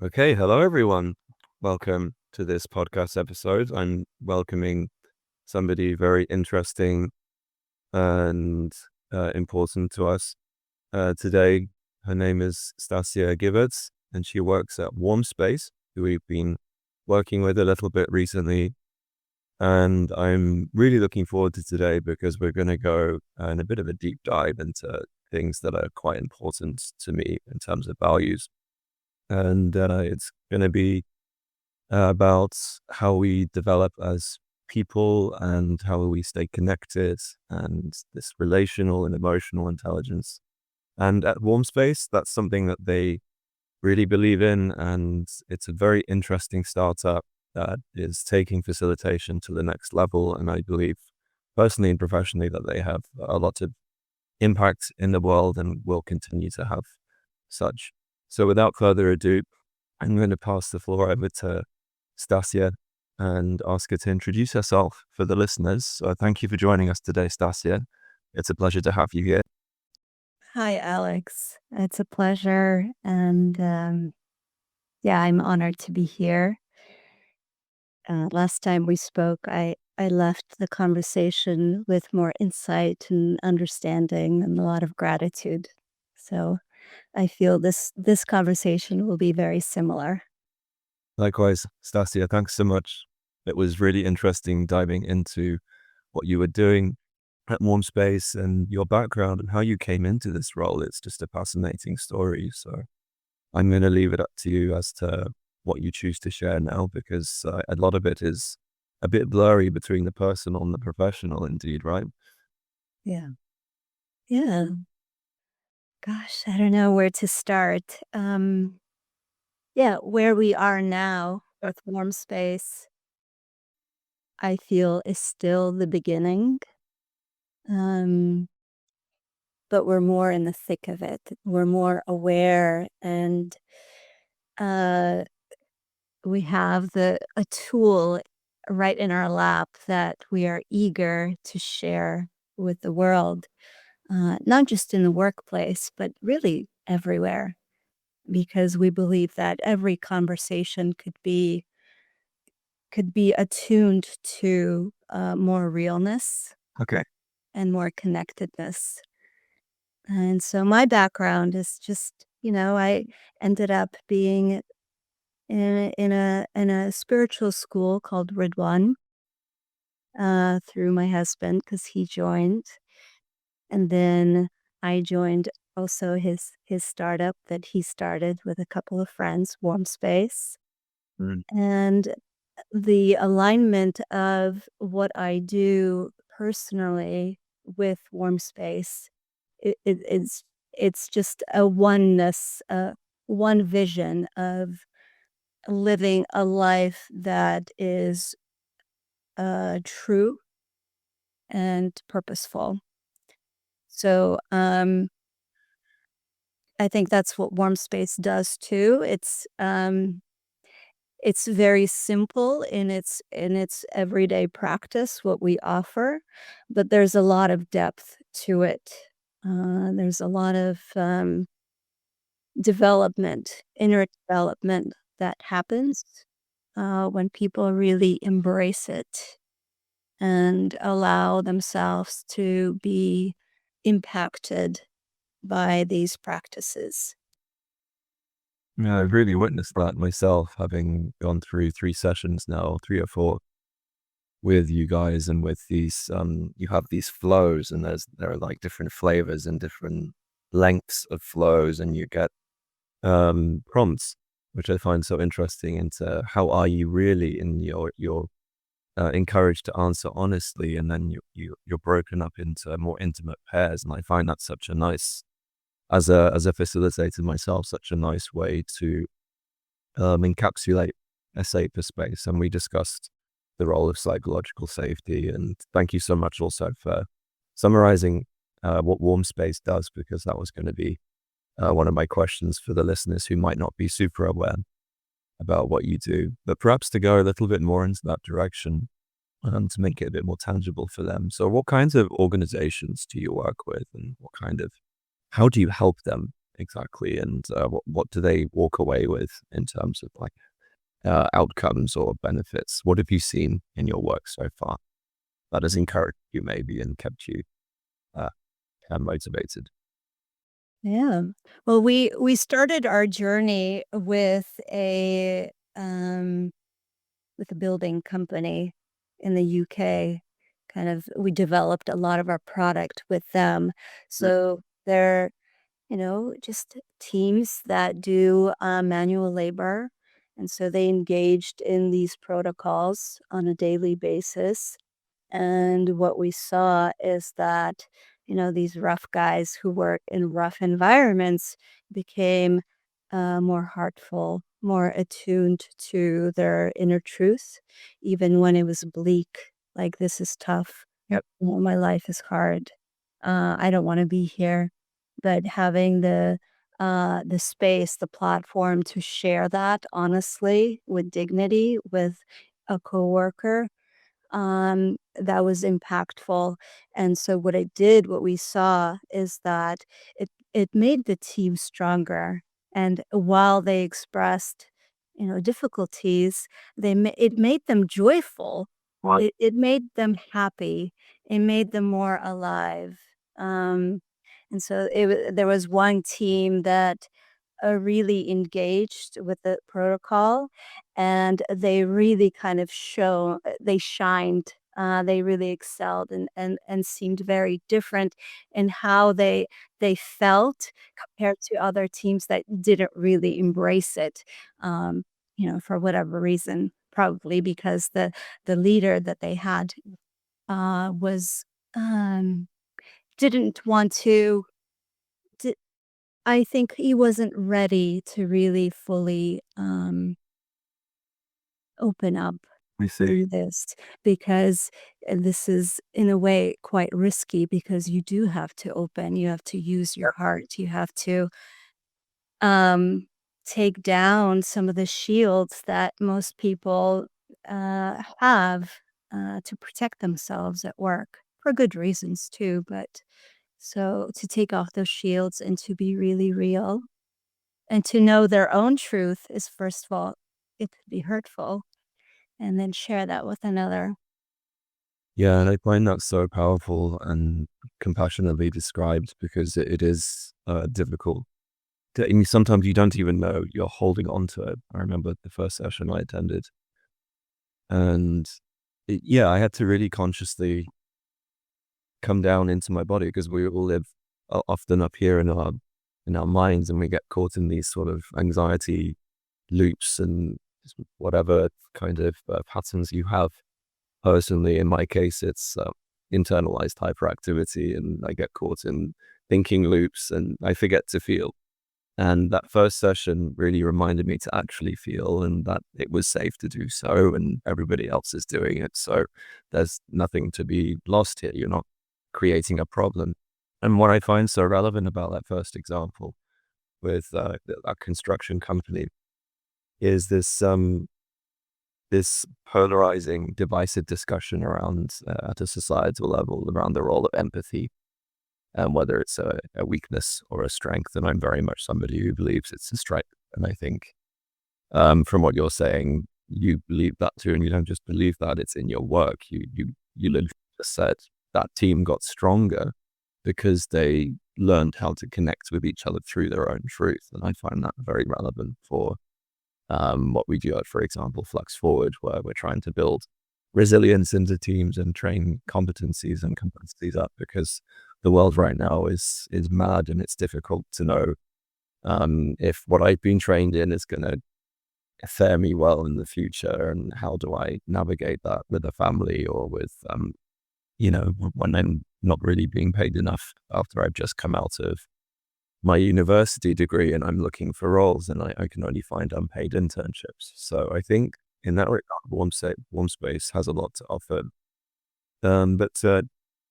Okay, hello everyone. Welcome to this podcast episode. I'm welcoming somebody very interesting and important to us today. Her name is Stacya Giverts, and she works at Warm Space, who we've been working with a little bit recently. And I'm really looking forward to today because we're going to go in a bit of a deep dive into things that are quite important to me in terms of values. And it's going to be about how we develop as people and how we stay connected and this relational and emotional intelligence. And at Warm Space, that's something that they really believe in. And it's a very interesting startup that is taking facilitation to the next level. And I believe personally and professionally that they have a lot of impact in the world and will continue to have such. So without further ado, I'm going to pass the floor over to Stacya and ask her to introduce herself for the listeners. So thank you for joining us today, Stacya. It's a pleasure to have you here. Hi, Alex. It's a pleasure. And I'm honored to be here. Last time we spoke, I left the conversation with more insight and understanding and a lot of gratitude. So I feel this conversation will be very similar. Likewise, Stacya, thanks so much. It was really interesting diving into what you were doing at Warm Space and your background and how you came into this role. It's just a fascinating story. So I'm going to leave it up to you as to what you choose to share now, because a lot of it is a bit blurry between the personal and the professional indeed, right? Yeah. Yeah. Gosh, I don't know where to start. Where we are now with Warm Space, I feel is still the beginning. Um, but we're more in the thick of it. We're more aware, and uh, we have a tool right in our lap that we are eager to share with the world, not just in the workplace, but really everywhere, because we believe that every conversation could be attuned to more realness Okay. and more connectedness. And so my background is just, I ended up being in a spiritual school called Ridwan, through my husband because he joined, and then I joined also his startup that he started with a couple of friends, Warm Space. Mm. And the alignment of what I do personally with Warm Space, it's just a oneness, one vision of living a life that is true and purposeful. So I think that's what Warm Space does too. It's very simple in its everyday practice, what we offer, but there's a lot of depth to it. There's a lot of development, inner development that happens when people really embrace it and allow themselves to be impacted by these practices. Yeah, I've really witnessed that myself, having gone through 3 sessions now, 3 or 4 with you guys, and with these, you have these flows, and there are like different flavors and different lengths of flows, and you get prompts, which I find so interesting into how are you really in your encouraged to answer honestly, and then you're broken up into more intimate pairs, and I find that such a nice, as a facilitator myself, such a nice way to encapsulate a safer space. And we discussed the role of psychological safety, and thank you so much also for summarizing what Warm Space does, because that was going to be one of my questions for the listeners who might not be super aware about what you do, but perhaps to go a little bit more into that direction, to make it a bit more tangible for them. So what kinds of organizations do you work with, and how do you help them exactly? And what do they walk away with in terms of like outcomes or benefits? What have you seen in your work so far that has encouraged you maybe and kept you uh, motivated? Yeah. Well, we started our journey with a building company in the UK. Kind of we developed a lot of our product with them. So they're, just teams that do manual labor. And so they engaged in these protocols on a daily basis. And what we saw is that, these rough guys who work in rough environments became more heartful, more attuned to their inner truth, even when it was bleak. Like, this is tough. Yep. My life is hard. I don't want to be here. But having the space, the platform to share that honestly with dignity with a coworker, that was impactful. And so what we saw is that it made the team stronger. And while they expressed, difficulties, it made them joyful. Right. It made them happy. It made them more alive. Um, and so there was one team that really engaged with the protocol, and they really kind of they shined, they really excelled and seemed very different in how they felt compared to other teams that didn't really embrace it, for whatever reason, probably because the leader that they had, was, um didn't want to I think he wasn't ready to really fully, open up We see. through this because this is, in a way, quite risky because you do have to open, you have to use your heart, you have to, um, take down some of the shields that most people, have, to protect themselves at work, for good reasons too, but so to take off those shields and to be really real. And to know their own truth is, first of all, it could be hurtful, and then share that with another. Yeah, and I find that so powerful and compassionately described because it is difficult. I mean, sometimes you don't even know you're holding on to it. I remember the first session I attended, and yeah, I had to really consciously come down into my body because we all live often up here in our minds, and we get caught in these sort of anxiety loops and whatever kind of patterns you have. Personally, in my case, it's internalized hyperactivity, and I get caught in thinking loops, and I forget to feel. And that first session really reminded me to actually feel and that it was safe to do so, and everybody else is doing it. So there's nothing to be lost here. You're not creating a problem. And what I find so relevant about that first example with that construction company is this polarizing, divisive discussion around at a societal level around the role of empathy and whether it's a weakness or a strength. And I'm very much somebody who believes it's a strength. And I think from what you're saying, you believe that too, and you don't just believe that; it's in your work. You literally just said that team got stronger because they learned how to connect with each other through their own truth, and I find that very relevant for what we do at, for example, Flux Forward, where we're trying to build resilience into teams and train competencies up because the world right now is mad and it's difficult to know if what I've been trained in is going to fare me well in the future, and how do I navigate that with a family or with when I'm not really being paid enough after I've just come out of my university degree and I'm looking for roles and I can only find unpaid internships. So I think in that regard, Warm Space has a lot to offer. But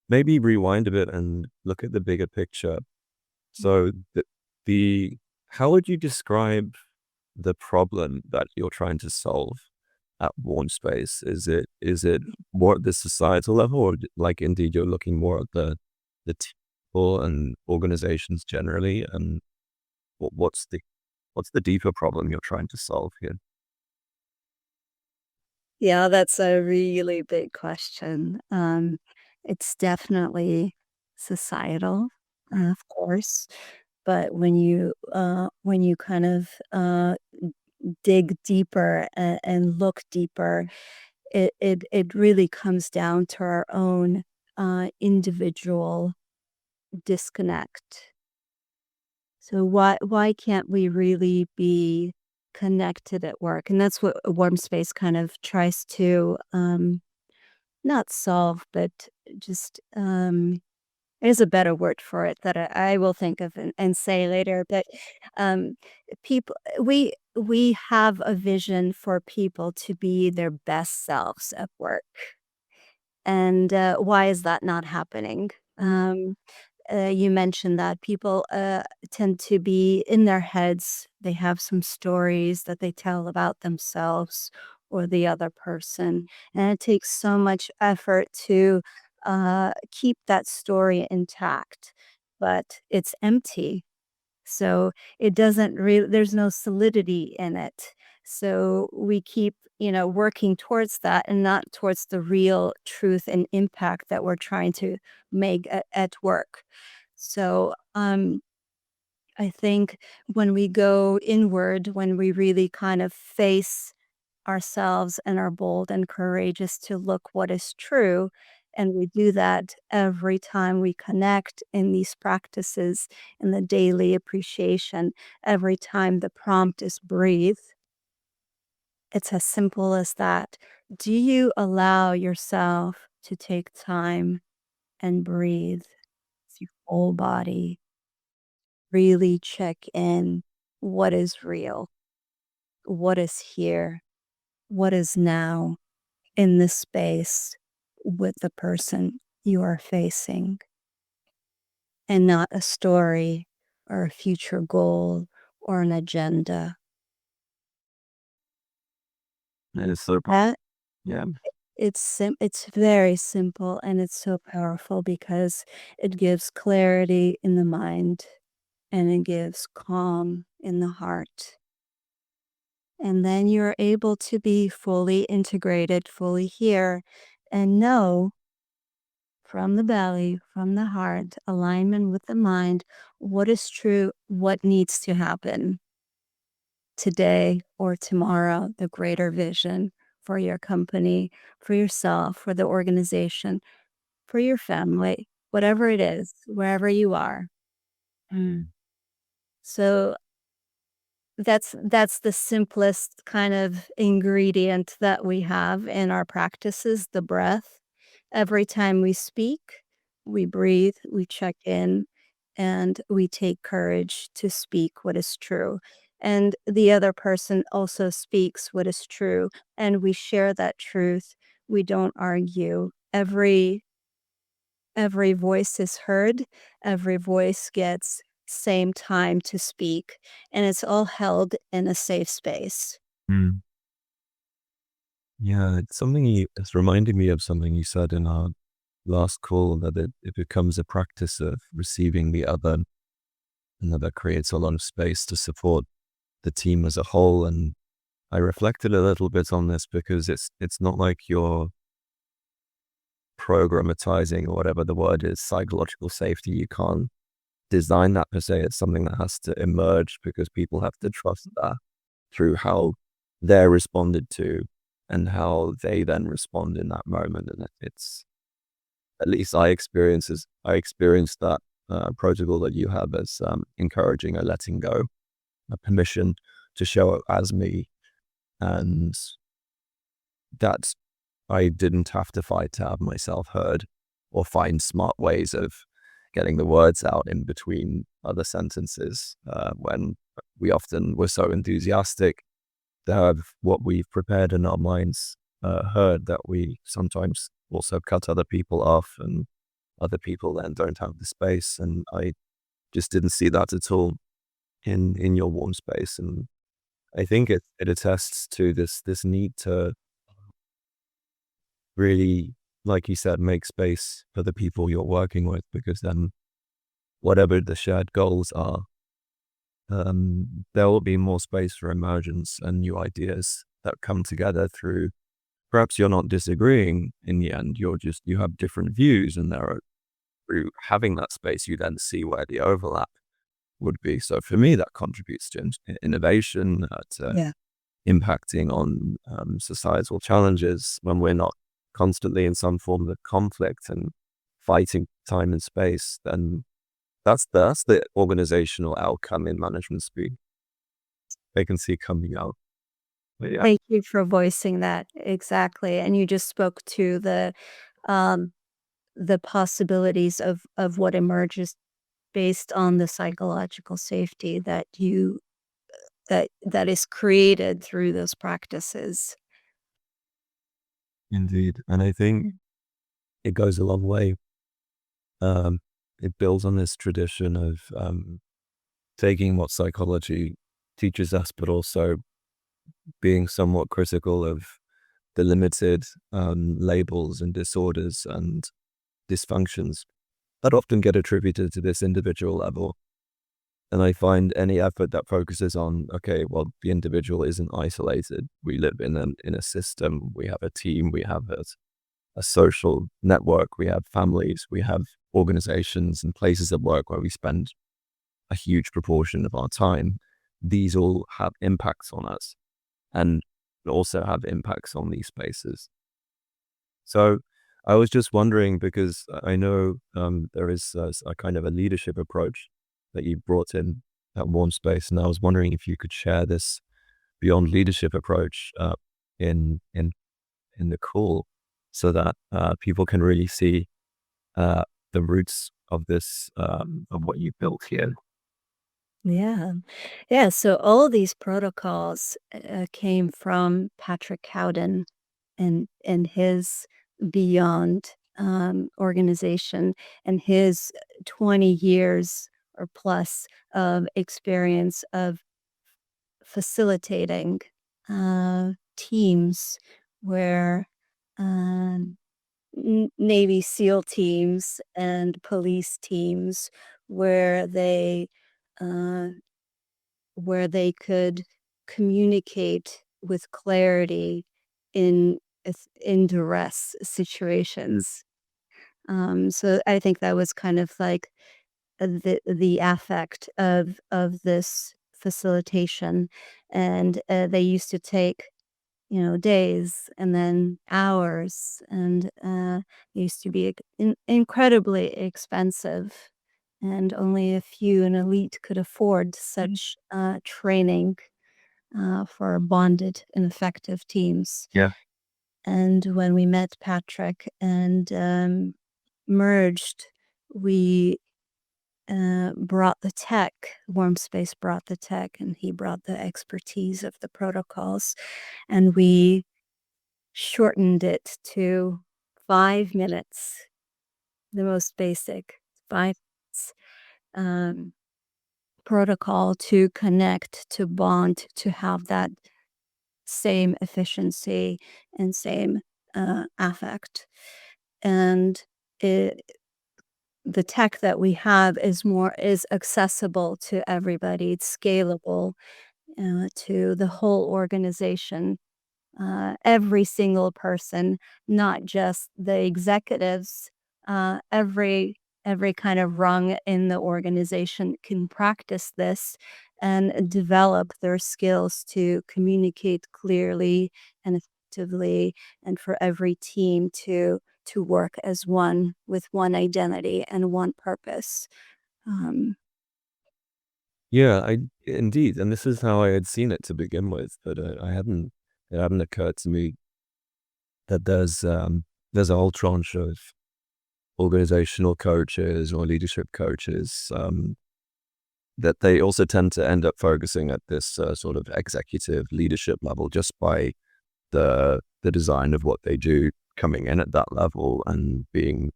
maybe rewind a bit and look at the bigger picture. So the how would you describe the problem that you're trying to solve at Warm Space? Is it more at the societal level, or like indeed you're looking more at the people and organizations generally? what's the deeper problem you're trying to solve here? Yeah, that's a really big question. It's definitely societal, of course, but when you kind of, dig deeper and look deeper, it really comes down to our own, individual disconnect. So why can't we really be connected at work? And that's what a warm space kind of tries to, not solve, but just, there's a better word for it that I will think of and say later, but, um, people we have a vision for people to be their best selves at work. And, why is that not happening? You mentioned that people, tend to be in their heads. They have some stories that they tell about themselves or the other person, and it takes so much effort to, keep that story intact, but it's empty. So it doesn't really there's no solidity in it. So we keep, working towards that and not towards the real truth and impact that we're trying to make at work. So, I think when we go inward, when we really kind of face ourselves and are bold and courageous to look what is true, and we do that every time we connect in these practices, in the daily appreciation, every time the prompt is breathe. It's as simple as that. Do you allow yourself to take time and breathe with your whole body? Really check in. What is real? What is here? What is now in this space with the person you are facing, and not a story or a future goal or an agenda. And it's so That yeah. it's very simple and it's so powerful because it gives clarity in the mind and it gives calm in the heart. And then you're able to be fully integrated, fully here, and know from the belly, from the heart, alignment with the mind, what is true, what needs to happen today or tomorrow, the greater vision for your company, for yourself, for the organization, for your family, whatever it is, wherever you are. Mm. So that's the simplest kind of ingredient that we have in our practices, the breath. Every time we speak, we breathe, we check in, and we take courage to speak what is true. And the other person also speaks what is true, and we share that truth. We don't argue. Every voice is heard, every voice gets same time to speak, and it's all held in a safe space. Mm. Yeah, it's reminding me of something you said in our last call, that it becomes a practice of receiving the other, and that creates a lot of space to support the team as a whole. And I reflected a little bit on this because it's not like you're programmatizing, or whatever the word is, psychological safety. You can't design that per se. It's something that has to emerge because people have to trust that through how they're responded to and how they then respond in that moment. And it's, at least I experienced that protocol that you have as encouraging a letting go, a permission to show up as me. And that's, I didn't have to fight to have myself heard or find smart ways of getting the words out in between other sentences, when we often were so enthusiastic to have what we've prepared in our minds heard, that we sometimes also cut other people off, and other people then don't have the space. And I just didn't see that at all in your warm space. And I think it attests to this need to really, like you said, make space for the people you're working with, because then whatever the shared goals are, there will be more space for emergence and new ideas that come together through, perhaps you're not disagreeing in the end, you have different views, and through having that space, you then see where the overlap would be. So for me, that contributes to innovation, to Yeah. impacting on societal challenges when we're not constantly in some form of conflict and fighting time and space. Then that's the organizational outcome in management speak. They can see coming out. But yeah, Thank you for voicing that. Exactly, and you just spoke to um, the possibilities of what emerges based on the psychological safety that that is created through those practices. indeed. And I think it goes a long way. Um, it builds on this tradition of taking what psychology teaches us, but also being somewhat critical of the limited labels and disorders and dysfunctions that often get attributed to this individual level. And I find any effort that focuses on, okay, well, the individual isn't isolated. We live in a system. We have a team. We have a social network. We have families. We have organizations and places of work where we spend a huge proportion of our time. These all have impacts on us and also have impacts on these spaces. So I was just wondering, because I know there is a kind of a leadership approach that you brought in at Warm Space, and I was wondering if you could share this beyond leadership approach in in in the call, so that people can really see uh, the roots of this of what you built here. Yeah. Yeah, so all of these protocols, came from Patrick Cowden and his Beyond, organization and his 20 years or plus of experience of facilitating, teams where, um, Navy SEAL teams and police teams where uh they could communicate with clarity in duress situations. So I think that was kind of like the affect of this facilitation, and they used to take days and then hours, and used to be incredibly expensive, and only a few, an elite could afford such training for bonded and effective teams. Yeah. And when we met Patrick and merged, we brought the tech. Warm Space brought the tech, and he brought the expertise of the protocols, and we shortened it to 5 minutes, the most basic 5 minutes, um, protocol to connect, to bond, to have that same efficiency and same, affect. And it the tech that we have is accessible to everybody, it's scalable, to the whole organization, every single person, not just the executives, every kind of rung in the organization can practice this and develop their skills to communicate clearly and effectively, and for every team to work as one with one identity and one purpose. Um, Yeah, I indeed, and this is how I had seen it to begin with, but it hadn't occurred to me that there's a whole tranche of organizational coaches or leadership coaches that they also tend to end up focusing at this sort of executive leadership level, just by the design of what they do, coming in at that level and being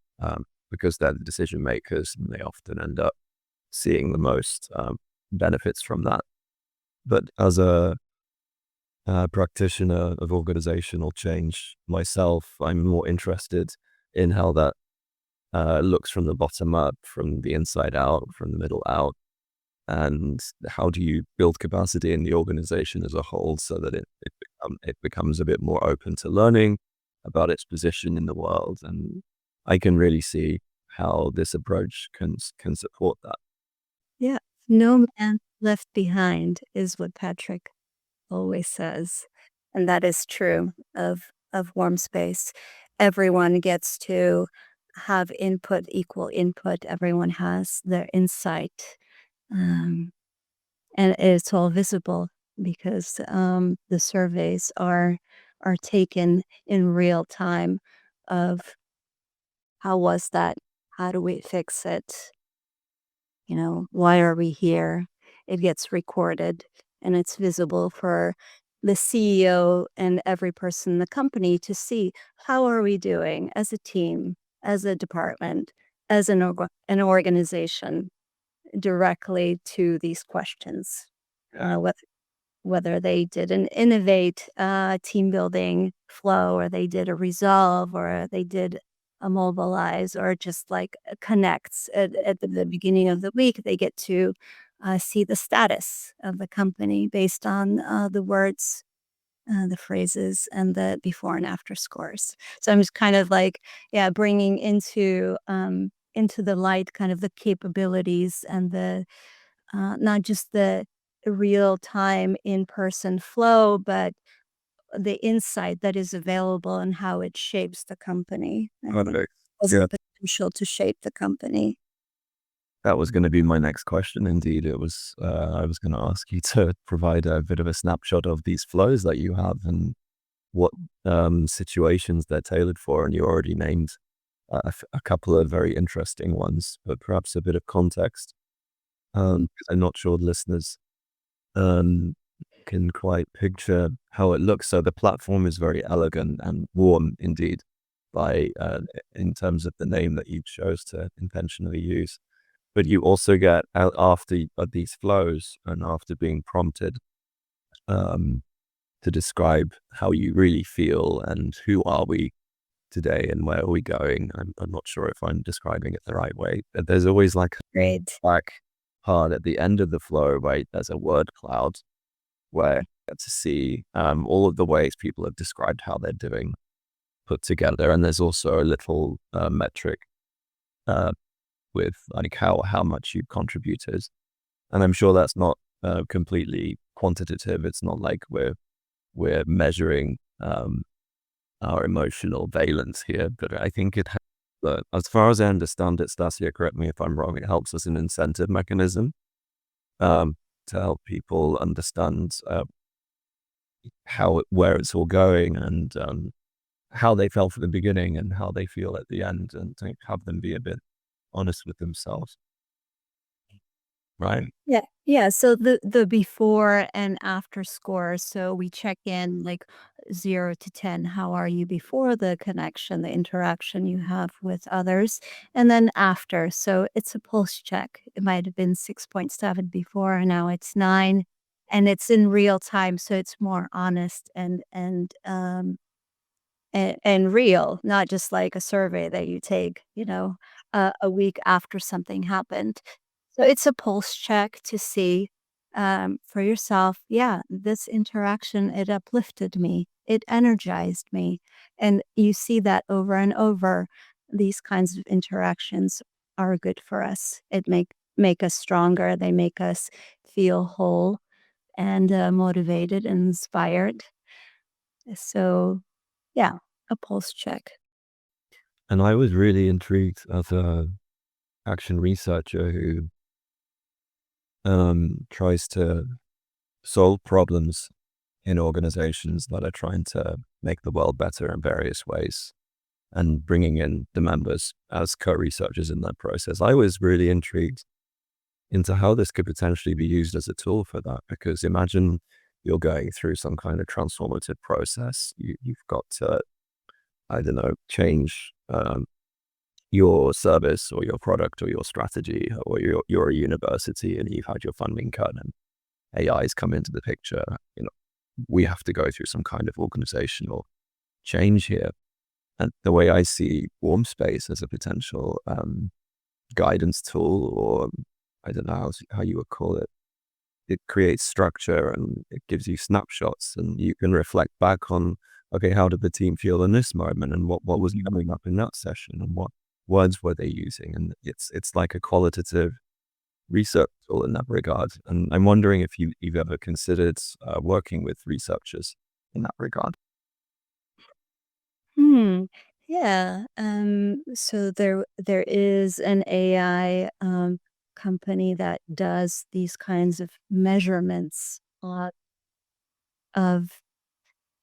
because they're the decision makers, and they often end up seeing the most benefits from that. But as a practitioner of organizational change myself, I'm more interested in how that looks from the bottom up, from the inside out, from the middle out. and how do you build capacity in the organization as a whole so that it becomes a bit more open to learning about its position in the world. And I can really see how this approach can support that. Yeah. No man left behind is what Patrick always says. And that is true of warm space. Everyone gets to have input, equal input. Everyone has their insight. Um, and it's all visible because the surveys are taken in real time of how was that? How do we fix it? You know, why are we here? It gets recorded and it's visible for the CEO and every person in the company to see how are we doing as a team, as a department, as an organization directly to these questions. Yeah. Whether they did an innovate team building flow or they did a resolve or they did a mobilize or just like a connects at the beginning of the week, they get to see the status of the company based on the words, the phrases, and the before and after scores. So I'm just kind of like, yeah, bringing into the light kind of the capabilities and the not just the real time in-person flow, but the insight that is available and how it shapes the company. I think Okay. has Yeah, the potential to shape the company. that was going to be my next question. Indeed, it was. I was going to ask you to provide a bit of a snapshot of these flows that you have and what situations they're tailored for. And you already named a couple of very interesting ones, but perhaps a bit of context. 'Cause I'm not sure the listeners um, can quite picture how it looks. So the platform is very elegant and warm indeed, by in terms of the name that you chose to intentionally use. But you also get out after these flows and after being prompted um, to describe how you really feel and who are we today and where are we going. I'm not sure if I'm describing it the right way, but there's always like a Great. back part at the end of the flow, right? There's a word cloud where you get to see all of the ways people have described how they're doing put together. And there's also a little metric uh, with like how much you've contributed. And I'm sure that's not completely quantitative. It's not like we're measuring our emotional valence here, but I think it has, as far as I understand it, Stasia, correct me if I'm wrong, it helps as an incentive mechanism um, to help people understand where it's all going and how they felt at the beginning and how they feel at the end, and to have them be a bit honest with themselves, right? Yeah. Yeah, so the before and after score, so we check in like 0 to 10, how are you before the connection, the interaction you have with others, and then after, so it's a pulse check. It might have been 6.7 before, and now it's 9, and it's in real time, so it's more honest and real, not just like a survey that you take, a week after something happened. So it's a pulse check to see for yourself, yeah, this interaction, it uplifted me, it energized me. And you see that over and over. These kinds of interactions are good for us. Make us stronger. They make us feel whole and motivated and inspired. So yeah, a pulse check. And I was really intrigued as a action researcher who tries to solve problems in organizations that are trying to make the world better in various ways and bringing in the members as co-researchers in that process. I was really intrigued into how this could potentially be used as a tool for that, because imagine you're going through some kind of transformative process. You've got to, I don't know, change your service or your product or your strategy, or you're a university and you've had your funding cut and AI's come into the picture. We have to go through some kind of organizational change here. And the way I see warm space as a potential guidance tool or I don't know how you would call it. It creates structure and it gives you snapshots, and you can reflect back on, okay, how did the team feel in this moment, and what was coming up in that session, and what words were they using, and it's like a qualitative research tool in that regard. And I'm wondering if you've ever considered working with researchers in that regard. Hmm. Yeah. So there is an AI company that does these kinds of measurements of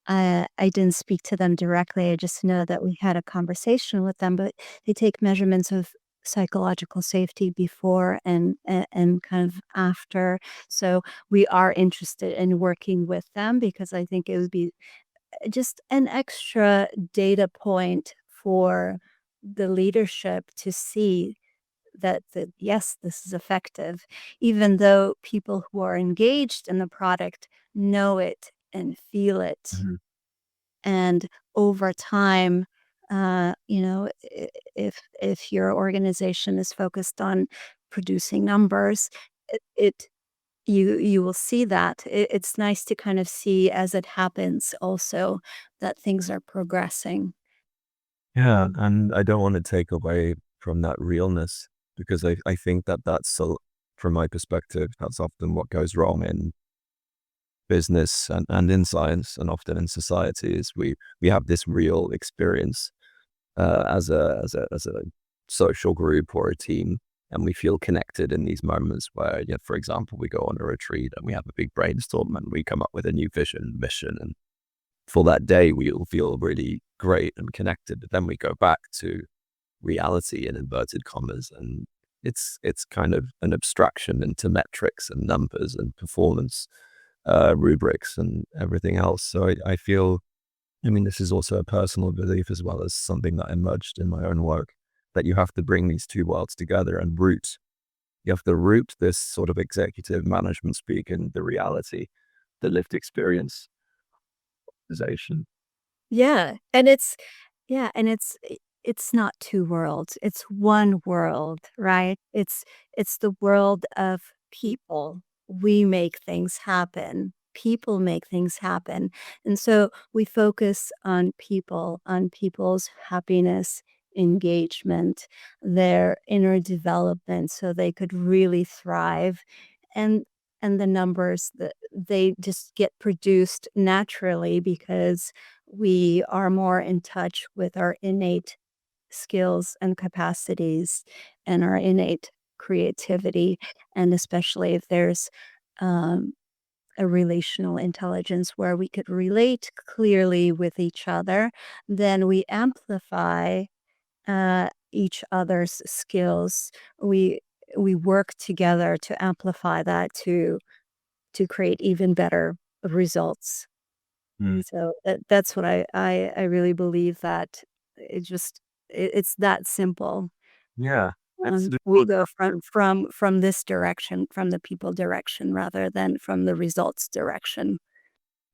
I didn't speak to them directly. I just know that we had a conversation with them, but they take measurements of psychological safety before and kind of after. So we are interested in working with them because I think it would be just an extra data point for the leadership to see that yes, this is effective, even though people who are engaged in the product know it and feel it. Mhm. And over time, if your organization is focused on producing numbers, it you will see that. It's nice to kind of see as it happens also that things are progressing. Yeah, and I don't want to take away from that realness, because I think that that's so, from my perspective, that's often what goes wrong in business and in science and often in society is we have this real experience as a social group or a team, and we feel connected in these moments where, for example, we go on a retreat and we have a big brainstorm and we come up with a new vision, mission, and for that day we'll feel really great and connected. But then we go back to reality in inverted commas, and it's kind of an abstraction into metrics and numbers and performance rubrics and everything else. So I feel, I mean, this is also a personal belief as well as something that emerged in my own work, that you have to bring these two worlds together and you have to root this sort of executive management speak in the reality, the lived experience. Yeah, and it's not 2 worlds, it's 1 world, right? It's the world of people. We make things happen. People make things happen, and so we focus on people, on people's happiness, engagement, their inner development so they could really thrive, and and the numbers that they just get produced naturally because we are more in touch with our innate skills and capacities and our innate creativity. And especially if there's um, a relational intelligence where we could relate clearly with each other, then we amplify each other's skills. We we work together to amplify that to create even better results. Mm. So that's what I really believe that it's that simple. Yeah, We absolutely. go from this direction, from the people direction rather than from the results direction.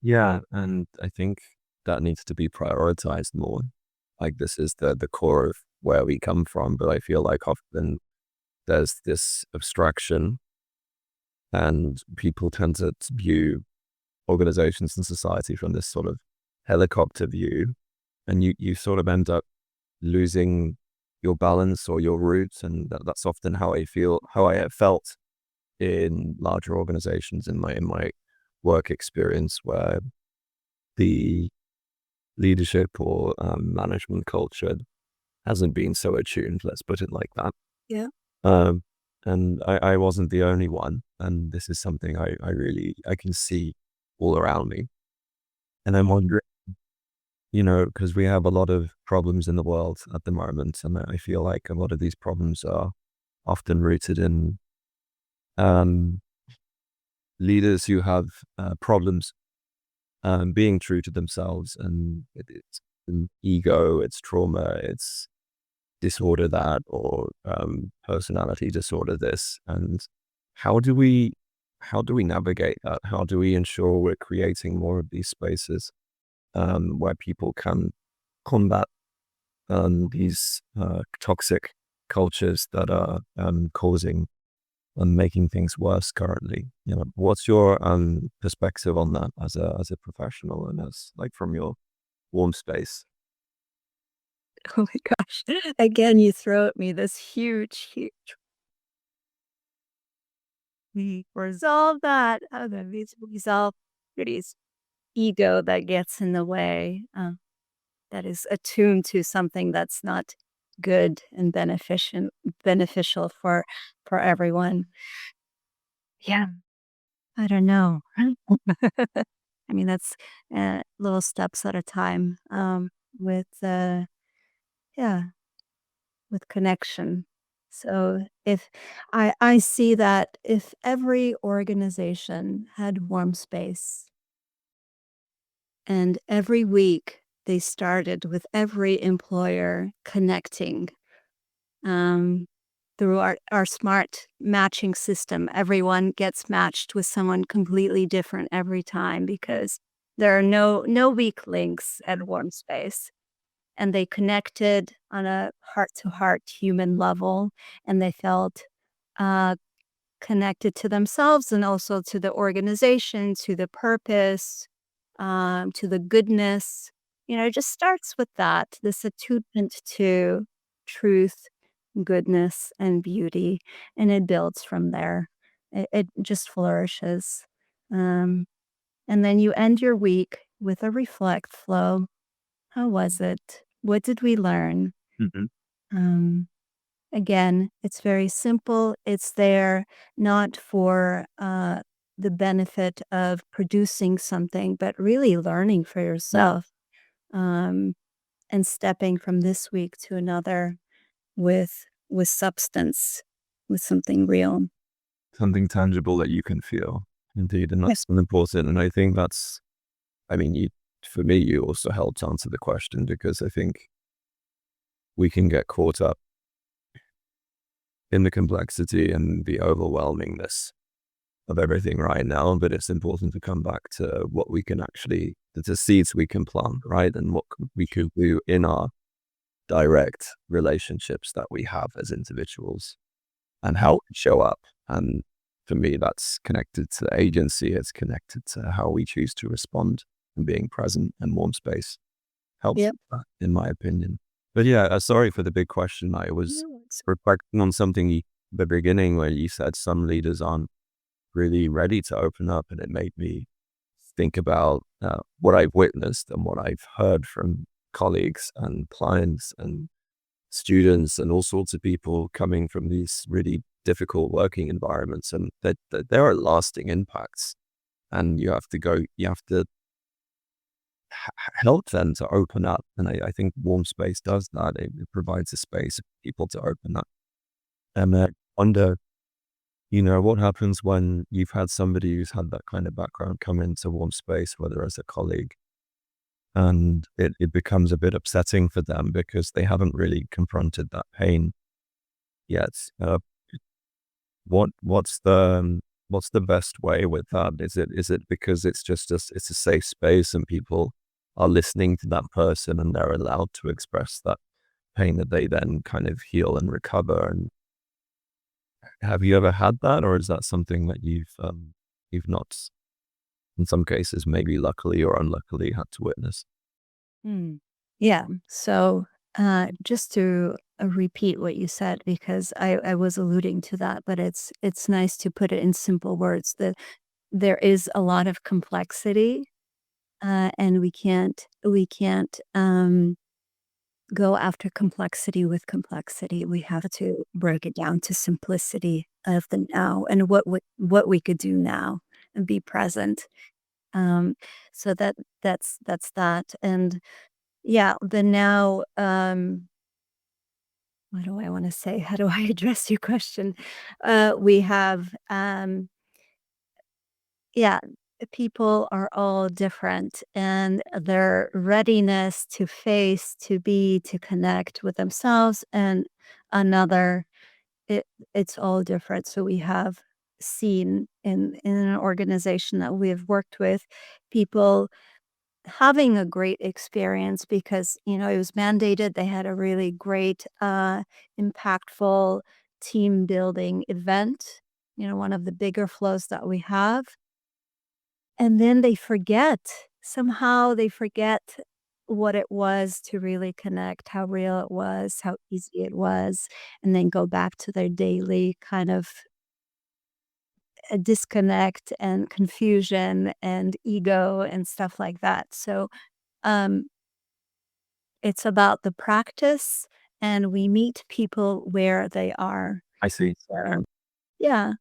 Yeah, and I think that needs to be prioritized more. Like, this is the core of where we come from, but I feel like often there's this abstraction, and people tend to view organizations and society from this sort of helicopter view, and you sort of end up losing your balance or your roots, and that's often how I have felt in larger organizations in my work experience, where the leadership or management culture hasn't been so attuned, let's put it like that. Yeah. Um, and I wasn't the only one, and this is something I really I can see all around me. And I'm wondering, because we have a lot of problems in the world at the moment, and I feel like a lot of these problems are often rooted in um, leaders who have problems being true to themselves, and it's ego, it's trauma, it's disorder that, or personality disorder this. And how do we how do we navigate that? How do we ensure we're creating more of these spaces where people can combat these toxic cultures that are causing and making things worse currently. What's your perspective on that as a professional and as like from your warm space? Oh my gosh. Again, you throw at me this huge, huge we resolve that. Oh, then we resolve Judy's ego that gets in the way, that is attuned to something that's not good and beneficial for everyone. Yeah, I don't know. I mean, that's little steps at a time. With yeah, with connection. So if I see that if every organization had warm space and every week they started with every employer connecting um, through our smart matching system, everyone gets matched with someone completely different every time because there are no weak links at warm space, and they connected on a heart-to-heart human level, and they felt, uh, connected to themselves and also to the organization, to the purpose, to the goodness. It just starts with that, this attunement to truth, goodness, and beauty, and it builds from there. It just flourishes. Um, and then you end your week with a reflect flow. How was it? What did we learn? Hmm. Um, Again, it's very simple. It's there not for the benefit of producing something, but really learning for yourself, um, and stepping from this week to another with substance, with something real. Something tangible that you can feel, indeed, and Yes. that's important. And I think that's, I mean, for me, you also helped answer the question because I think we can get caught up in the complexity and the overwhelmingness of everything right now, but it's important to come back to what we can actually, the seeds we can plant, right? And what we can do in our direct relationships that we have as individuals and how we show up. And for me, that's connected to agency. It's connected to how we choose to respond, and being present and warm space helps Yep. with that, in my opinion. But yeah, sorry for the big question. I was No, it's reflecting on something the beginning where you said some leaders aren't really ready to open up, and it made me think about what I've witnessed and what I've heard from colleagues and clients and students and all sorts of people coming from these really difficult working environments, and that there are lasting impacts, and you have to help them to open up. And I think warm space does that. It provides a space for people to open up. And I wonder, what happens when you've had somebody who's had that kind of background come into warm space, whether as a colleague, and it becomes a bit upsetting for them because they haven't really confronted that pain yet. What's the best way with that? Is it because it's a safe space and people are listening to that person and they're allowed to express that pain that they then kind of heal and recover? And have you ever had that, or is that something that you've not, in some cases, maybe luckily or unluckily, had to witness? Mm. Yeah. So, just to repeat what you said, because I was alluding to that, but it's nice to put it in simple words that there is a lot of complexity, and we can't go after complexity with complexity. We have to break it down to simplicity of the now and what we could do now and be present. Um, so that's that. And yeah, the now, what do I wanna say? How do I address your question? We have, yeah, people are all different, and their readiness to face, to be, to connect with themselves and another, it's all different. So we have seen in an organization that we have worked with, people having a great experience because, it was mandated. They had a really great, impactful team building event one of the bigger flows that we have. And then they forget. Somehow they forget what it was to really connect, how real it was, how easy it was, and then go back to their daily kind of disconnect and confusion and ego and stuff like that. So, um, it's about the practice, and we meet people where they are. I see. So, yeah,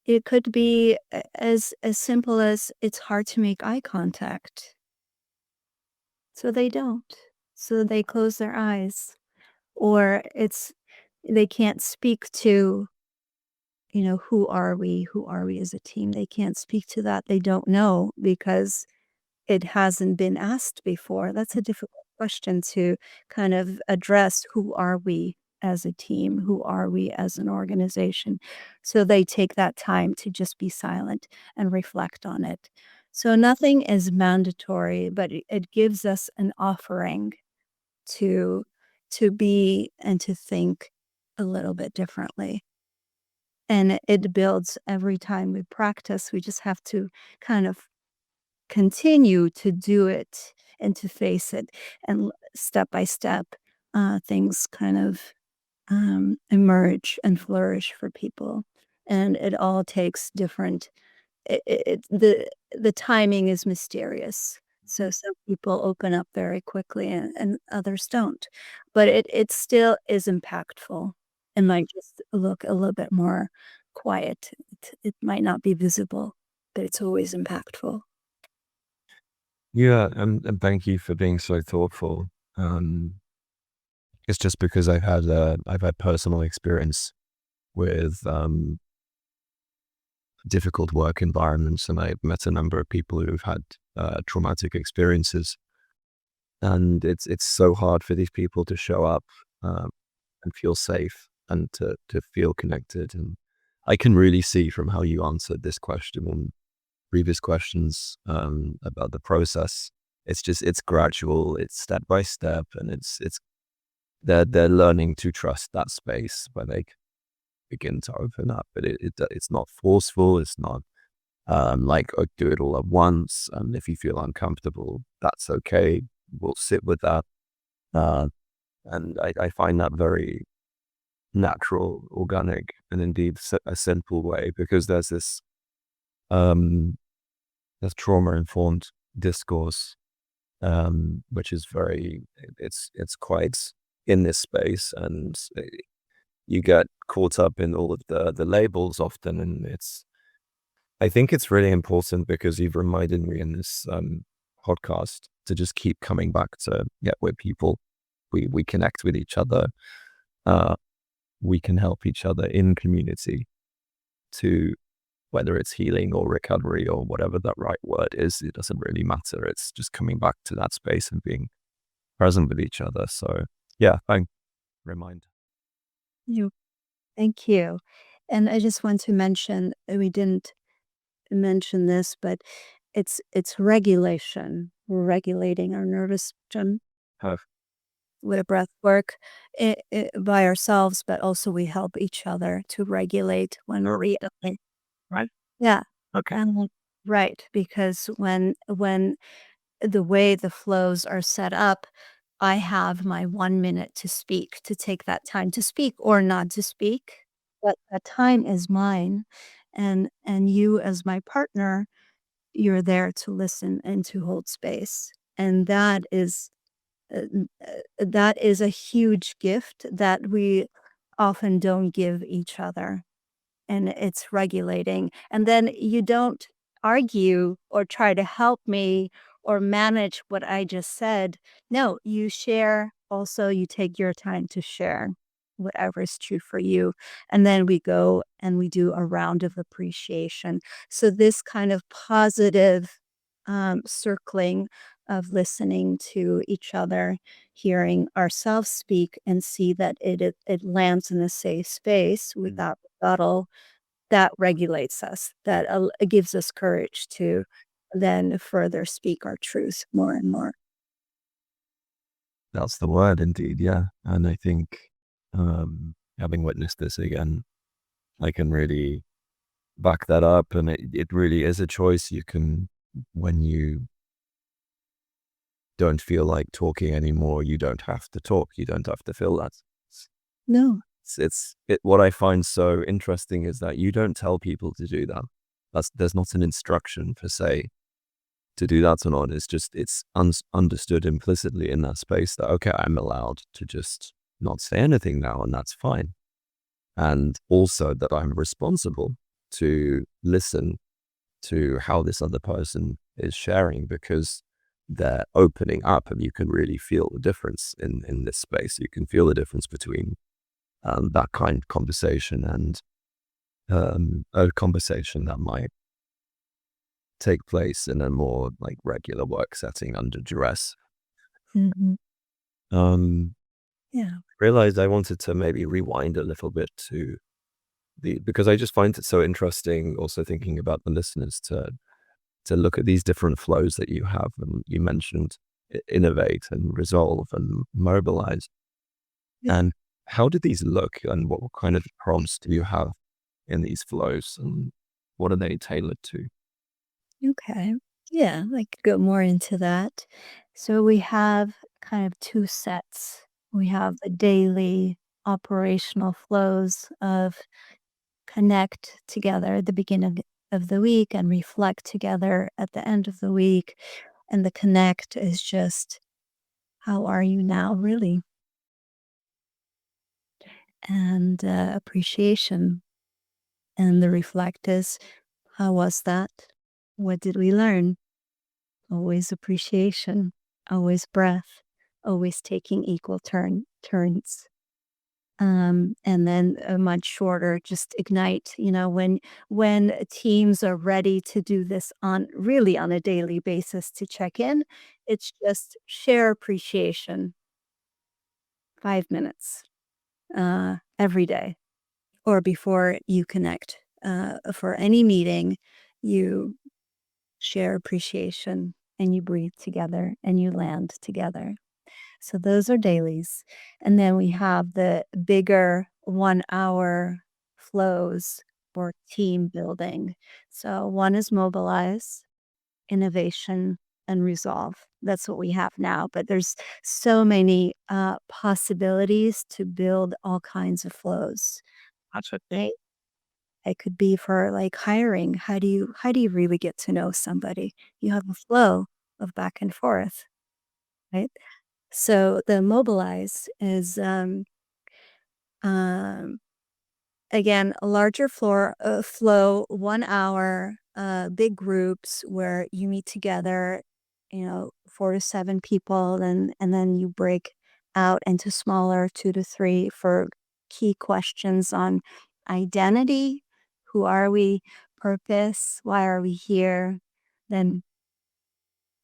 it could be as simple as it's hard to make eye contact. So they don't. So they close their eyes, or they can't speak to, who are we? Who are we as a team? They can't speak to that. They don't know because it hasn't been asked before. That's a difficult question to kind of address. Who are we as a team? Who are we as an organization? So they take that time to just be silent and reflect on it. So nothing is mandatory, but it gives us an offering to be and to think a little bit differently. And it builds every time we practice. We just have to kind of continue to do it and to face it, and step by step, things kind of emerge and flourish for people. And it all takes different the timing is mysterious. So some people open up very quickly, and others don't. But it still is impactful. It might just look a little bit more quiet. It might not be visible, but it's always impactful. Yeah, and thank you for being so thoughtful. Um, it's just because I've had personal experience with difficult work environments, and I've met a number of people who've had traumatic experiences, and it's so hard for these people to show up um, and feel safe and to feel connected. And I can really see from how you answered this question and previous questions about the process. It's gradual, it's step by step, and it's they're learning to trust that space where they begin to open up. But it's not forceful. It's not like, oh, do it all at once. And if you feel uncomfortable, that's okay. We'll sit with that. Uh, and I find that very natural, organic, and indeed a simple way, because um, there's trauma informed discourse, which is it's quite in this space, and you get caught up in all of the labels often, and I think it's really important, because you've reminded me in this podcast to just keep coming back to, yeah, we're people, we connect with each other, uh, we can help each other in community to, whether it's healing or recovery or whatever that right word is, it doesn't really matter. It's just coming back to that space and being present with each other. So yeah, thank remind. You Thank you. And I just want to mention, we didn't mention this, but it's regulation. We're regulating our nervous system Have with a breath work by ourselves, but also we help each other to regulate when we're eating. right. Yeah. Okay. Right, because when the way the flows are set up, I have my 1 minute to speak, to take that time to speak or not to speak, but that time is mine, and you as my partner, you're there to listen and to hold space, and that is a huge gift that we often don't give each other, and it's regulating. And then you don't argue or try to help me or manage what I just said. No, you share. Also, you take your time to share whatever is true for you. And then we go and we do a round of appreciation. So, this kind of positive circling of listening to each other, hearing ourselves speak, and see that it lands in a safe space Mm. without rebuttal, that regulates us, that it gives us courage to then further speak our truth more and more. That's the word, indeed. Yeah, and I think having witnessed this again, I can really back that up. And it really is a choice you can, when you don't feel like talking anymore, you don't have to talk. You don't have to feel that. No. What I find so interesting is that you don't tell people to do that. There's not an instruction per se to do that or not. It's just, it's understood implicitly in that space that, okay, I'm allowed to just not say anything now, and that's fine. And also that I'm responsible to listen to how this other person is sharing, because they're opening up, and you can really feel the difference in this space. You can feel the difference between that kind of conversation and a conversation that might take place in a more like regular work setting under duress. Mhm. Um, Yeah. Realized I wanted to maybe rewind a little bit to because I just find it so interesting, also thinking about the listeners, to look at these different flows that you have. And you mentioned innovate and resolve and mobilize. Yeah. And how do these look, and what kind of prompts do you have in these flows, and what are they tailored to? Okay. Yeah, I could go more into that. So we have kind of 2 sets. We have the daily operational flows of connect together at the beginning of the week and reflect together at the end of the week. And the connect is just, how are you now, really? And appreciation. And the reflect is, how was that? What did we learn? Always appreciation, always breath, always taking equal turns. And then a much shorter, just ignite, when teams are ready to do this on really on a daily basis to check in, it's just share appreciation, 5 minutes, every day or before you connect. For any meeting, you share appreciation and you breathe together and you land together. So those are dailies. And then we have the bigger 1 hour flows for team building. So one is mobilize, innovation, and resolve. That's what we have now. But there's so many possibilities to build all kinds of flows. That's it. Right? It could be for like hiring. How do you really get to know somebody? You have a flow of back and forth, right? So the mobilize is um, again a larger flow, 1 hour, big groups where you meet together, 4 to 7 people, and then you break out into smaller 2 to 3 for key questions on identity, who are we, purpose, why are we here, then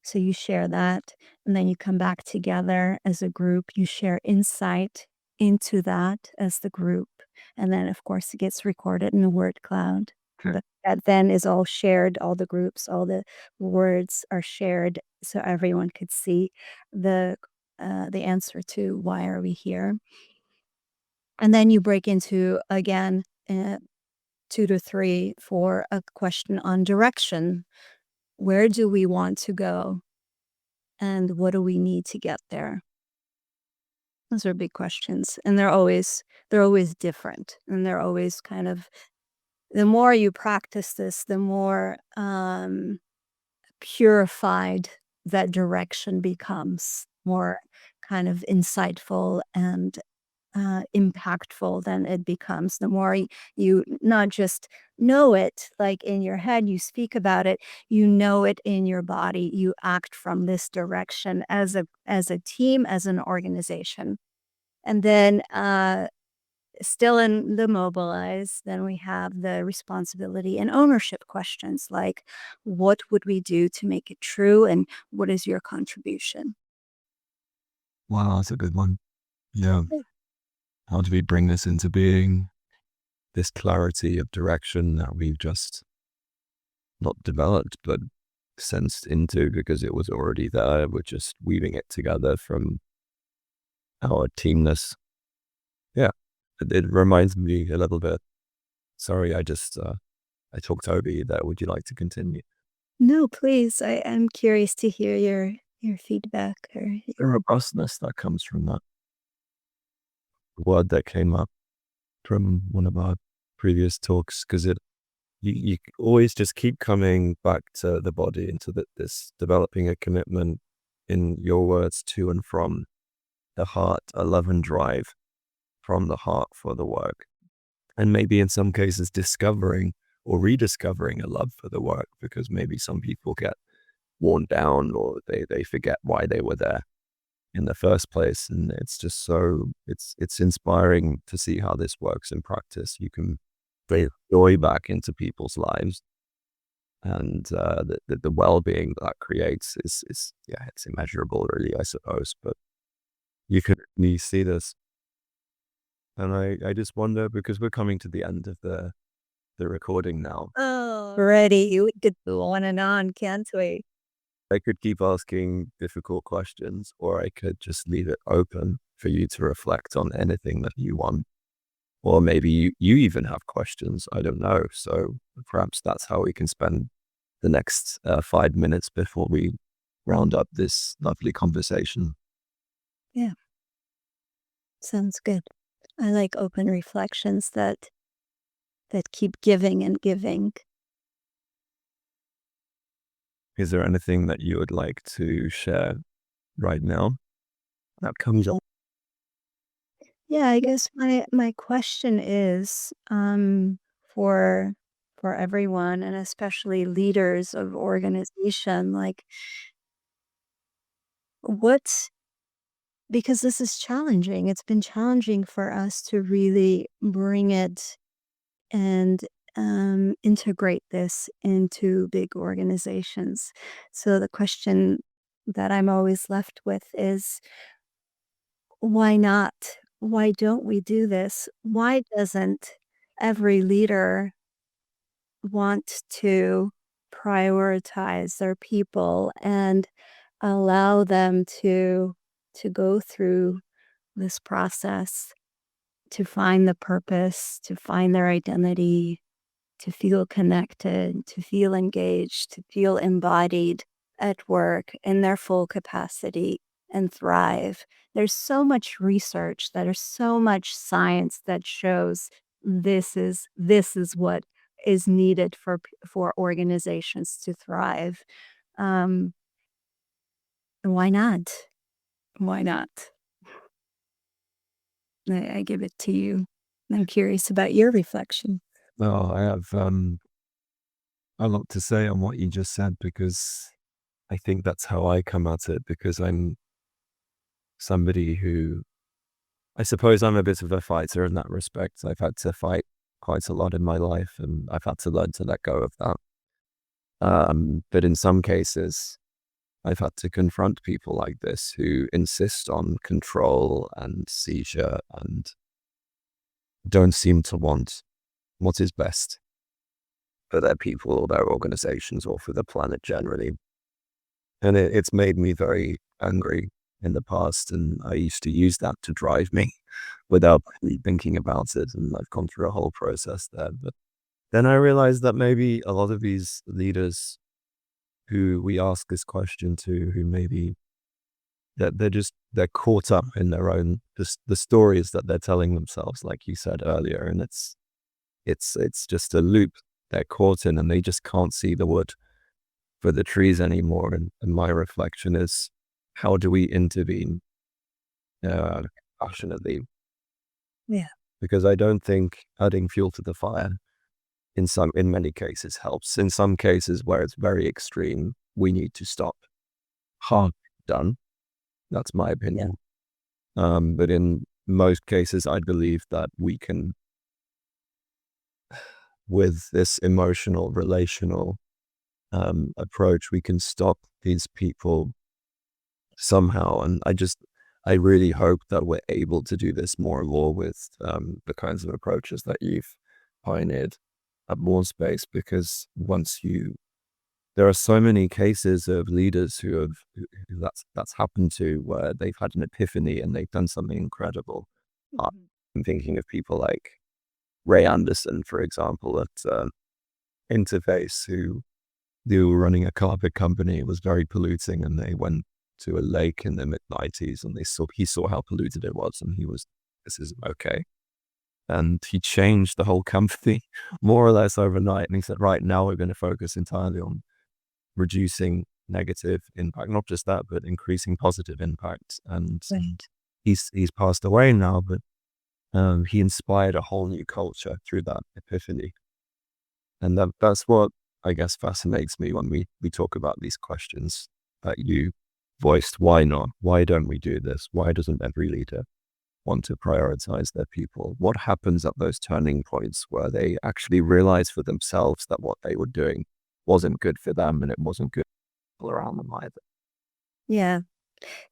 so you share that, and then you come back together as a group. You share insight into that as the group. And then, of course, it gets recorded in the word cloud. Okay. But that then is all shared, all the groups, all the words are shared so everyone could see the answer to why are we here. And then you break into again 2 to 3 for a question on direction. Where do we want to go? And what do we need to get there? Those are big questions, and they're always different, and they're always kind of the more you practice this, the more, purified that direction becomes, more kind of insightful and impactful than it becomes. The more you not just know it like in your head, you speak about it, you know it in your body. You act from this direction as a team, as an organization. And then still in the mobilize, then we have the responsibility and ownership questions like what would we do to make it true and what is your contribution? Wow, that's a good one. Yeah. How do we bring this into being? This clarity of direction that we've just not developed, but sensed into because it was already there. We're just weaving it together from our teamness. Yeah. It reminds me a little bit Sorry, I talked over you there. Would you like to continue? No, please. I am curious to hear your feedback or The robustness that comes from that word that came up from one of our previous talks, because you always just keep coming back to the body, into this developing a commitment, in your words, to and from the heart, a love and drive from the heart for the work. And maybe in some cases discovering or rediscovering a love for the work, because maybe some people get worn down, or they forget why they were there in the first place. And it's just so it's inspiring to see how this works in practice. You can bring joy back into people's lives, and the well-being that creates is yeah, it's immeasurable, really, I suppose. But you can really see this. And I just wonder, because we're coming to the end of the recording now. Oh, ready. We could go on and on, can't we? I could keep asking difficult questions, or I could just leave it open for you to reflect on anything that you want. Or maybe you even have questions. I don't know. So perhaps that's how we can spend the next 5 minutes before we round up this lovely conversation. Yeah, sounds good. I like open reflections that keep giving and giving. Is there anything that you would like to share right now that comes up? Yeah, I guess my question is, for everyone and especially leaders of organization, like what because this is challenging. It's been challenging for us to really bring it and integrate this into big organizations. So the question that I'm always left with is why not? Why don't we do this? Why doesn't every leader want to prioritize their people and allow them to go through this process to find the purpose, to find their identity, to feel connected, to feel engaged, to feel embodied at work in their full capacity and thrive. There's so much research, there's so much science that shows this is what is needed for organizations to thrive. Um, why not? Why not? I give it to you. I'm curious about your reflection. Well, I have a lot to say on what you just said, because I think that's how I come at it, because I'm somebody who, I suppose I'm a bit of a fighter in that respect. I've had to fight quite a lot in my life, and I've had to learn to let go of that. But in some cases, I've had to confront people like this who insist on control and seizure and don't seem to want what is best for their people or their organizations or for the planet generally. And it's made me very angry in the past. And I used to use that to drive me without really thinking about it. And I've gone through a whole process there. But then I realized that maybe a lot of these leaders who we ask this question to, who maybe that they're caught up in their own, just the stories that they're telling themselves, like you said earlier. And it's just a loop they're caught in, and they just can't see the wood for the trees anymore. And my reflection is, how do we intervene passionately? Yeah. Because I don't think adding fuel to the fire in many cases helps. In some cases where it's very extreme, we need to stop. Hard done. That's my opinion. But in most cases, I believe that we can, with this emotional, relational approach, we can stop these people somehow. And I really hope that we're able to do this more and more with the kinds of approaches that you've pioneered at More Space, because there are so many cases of leaders who that's happened to, where they've had an epiphany and they've done something incredible. Mhm. I'm thinking of people like Ray Anderson, for example, at Interface, who they were running a carpet company. It was very polluting, and they went to a lake in the mid-90s, and he saw how polluted it was, and he was, this isn't okay. And he changed the whole company more or less overnight. And he said, right now we're going to focus entirely on reducing negative impact, not just that, but increasing positive impact. And Right. he's passed away now, but he inspired a whole new culture through that epiphany. And that's what I guess fascinates me when we talk about these questions that you voiced. Why not? Why don't we do this? Why doesn't every leader want to prioritize their people? What happens at those turning points where they actually realize for themselves that what they were doing wasn't good for them and it wasn't good for people around them either? Yeah.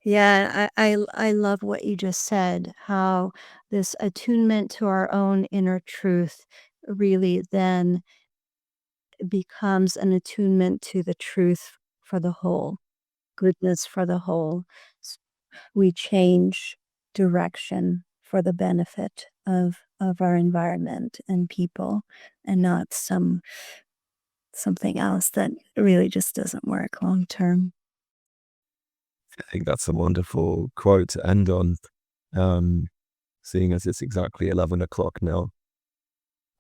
Yeah, I love what you just said, how this attunement to our own inner truth really then becomes an attunement to the truth for the whole, goodness for the whole. S We change direction for the benefit of our environment and people, and not something else that really just doesn't work long term. I think that's a wonderful quote to end on, um, seeing as it's exactly 11 o'clock now.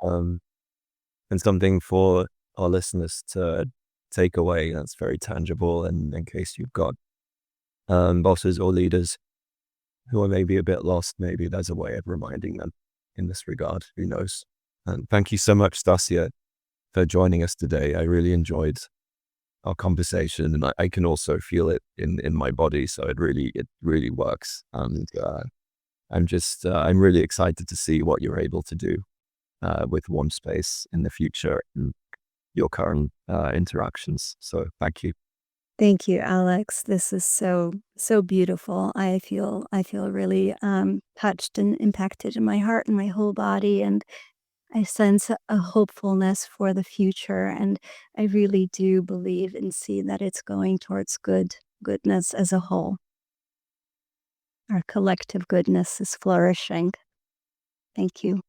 Um, and something for our listeners to take away that's very tangible. And in case you've got bosses or leaders who are maybe a bit lost, maybe there's a way of reminding them in this regard. Who knows? And thank you so much, Stasia, for joining us today. I really enjoyed our conversation, and I can also feel it in my body. So it really works. And I'm really excited to see what you're able to do with Warm Space in the future and your current interactions. So thank you. Thank you, Alex. This is so beautiful. I feel really touched and impacted in my heart and my whole body, and I sense a hopefulness for the future. And I really do believe and see that it's going towards goodness as a whole. Our collective goodness is flourishing. Thank you.